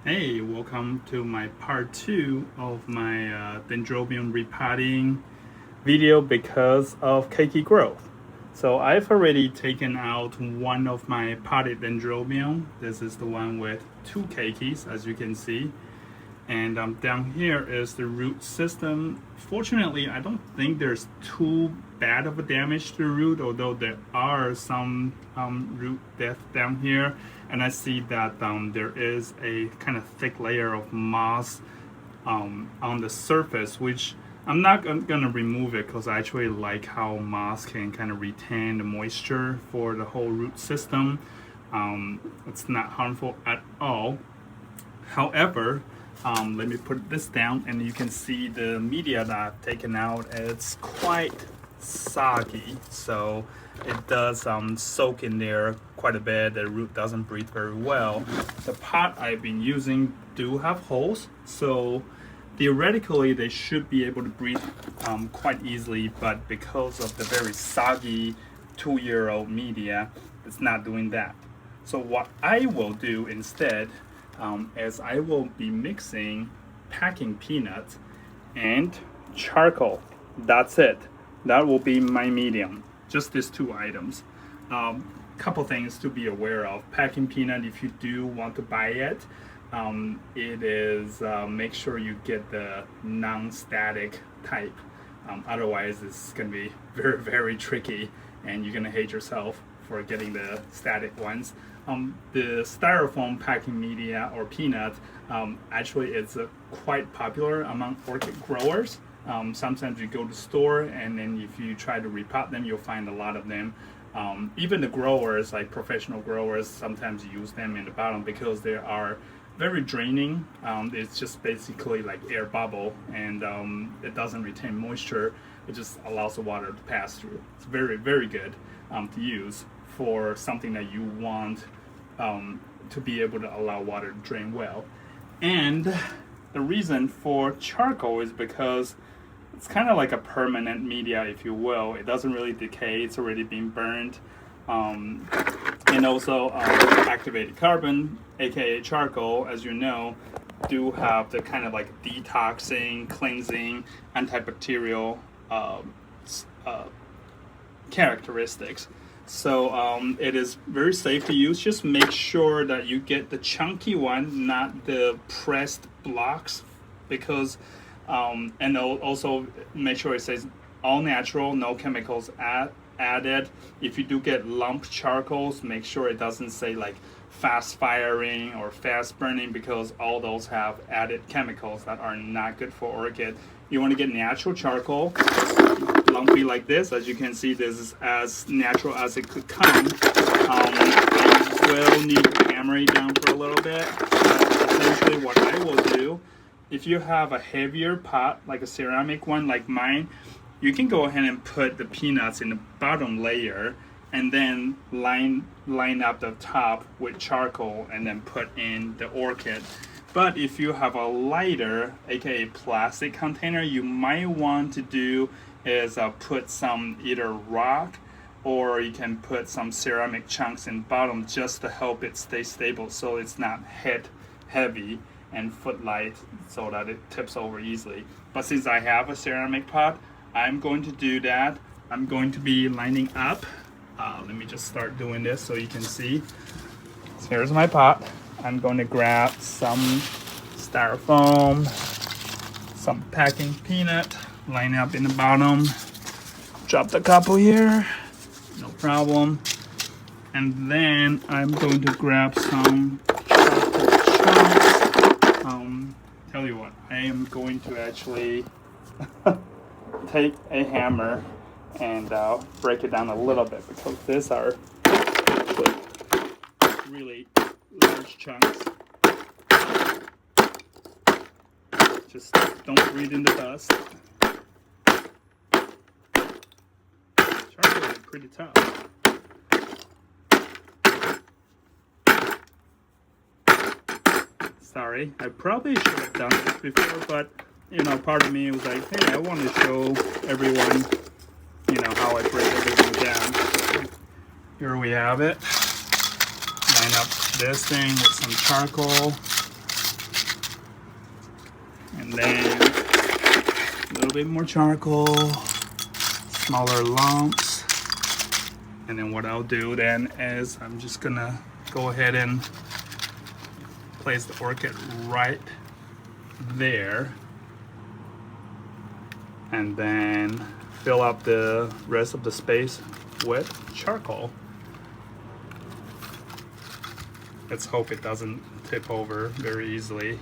Hey, welcome to my part 2 of my Dendrobium repotting video because of cakey growth. So I've already taken out one of my potted Dendrobium. This is the one with 2 cakeys, as you can see. And down here is the root system. Fortunately, I don't think there's too bad of a damage to the root, although there are some root death down here. And I see that there is a kind of thick layer of moss on the surface, which I'm not gonna remove it because I actually like how moss can kind of retain the moisture for the whole root system. It's not harmful at all. However, let me put this down and you can see the media that I've taken out. It's quite soggy, so it does soak in there quite a bit. The root doesn't breathe very well. The pot I've been using do have holes, so theoretically they should be able to breathe quite easily, but because of the very soggy 2-year-old media, it's not doing that. So what I will do instead is I will be mixing packing peanuts and charcoal. That's it. That will be my medium. Just these 2 items. Couple things to be aware of. Packing peanut, if you do want to buy it, it is make sure you get the non-static type. Otherwise, it's going to be very, very tricky, and you're going to hate yourself for getting the static ones. The styrofoam packing media or peanut actually is quite popular among orchid growers. Sometimes you go to the store and then if you try to repot them, you'll find a lot of them. Even the growers, like professional growers, sometimes use them in the bottom because they are very draining. It's just basically like air bubble, and it doesn't retain moisture. It just allows the water to pass through. It's very, very good to use for something that you want to be able to allow water to drain well. And the reason for charcoal is because it's kind of like a permanent media, if you will. It doesn't really decay. It's already been burned. And also activated carbon, aka charcoal, as you know, do have the kind of like detoxing, cleansing, antibacterial characteristics. So it is very safe to use. Just make sure that you get the chunky one, not the pressed blocks, because and also make sure it says all natural, no chemicals added. If you do get lump charcoals, make sure it doesn't say like fast firing or fast burning, because all those have added chemicals that are not good for orchid. You want to get natural charcoal, lumpy like this. As you can see, this is as natural as it could come. I will need to hammer it down for a little bit. Essentially what I will do, if you have a heavier pot, like a ceramic one like mine, you can go ahead and put the peanuts in the bottom layer and then line up the top with charcoal and then put in the orchid. But if you have a lighter, aka plastic container, you might want to do is put some either rock, or you can put some ceramic chunks in bottom just to help it stay stable so it's not head heavy and foot light so that it tips over easily. But since I have a ceramic pot, I'm going to do that. I'm going to be lining up. Let me just start doing this so you can see. So here's my pot. I'm going to grab some styrofoam, some packing peanut, line up in the bottom, drop the couple here, no problem. And then I'm going to grab some chocolate chunks. Tell you what, I am going to actually take a hammer and break it down a little bit, because these are really large chunks. Just don't breathe in the dust. Charcoal is pretty tough. Sorry, I probably should have done this before, but part of me was like, hey, I want to show everyone, how I break everything down. So here we have it. Line up this thing with some charcoal. And then a little bit more charcoal, smaller lumps. And then what I'll do then is I'm just gonna go ahead and place the orchid right there. And then fill up the rest of the space with charcoal. Let's hope it doesn't tip over very easily.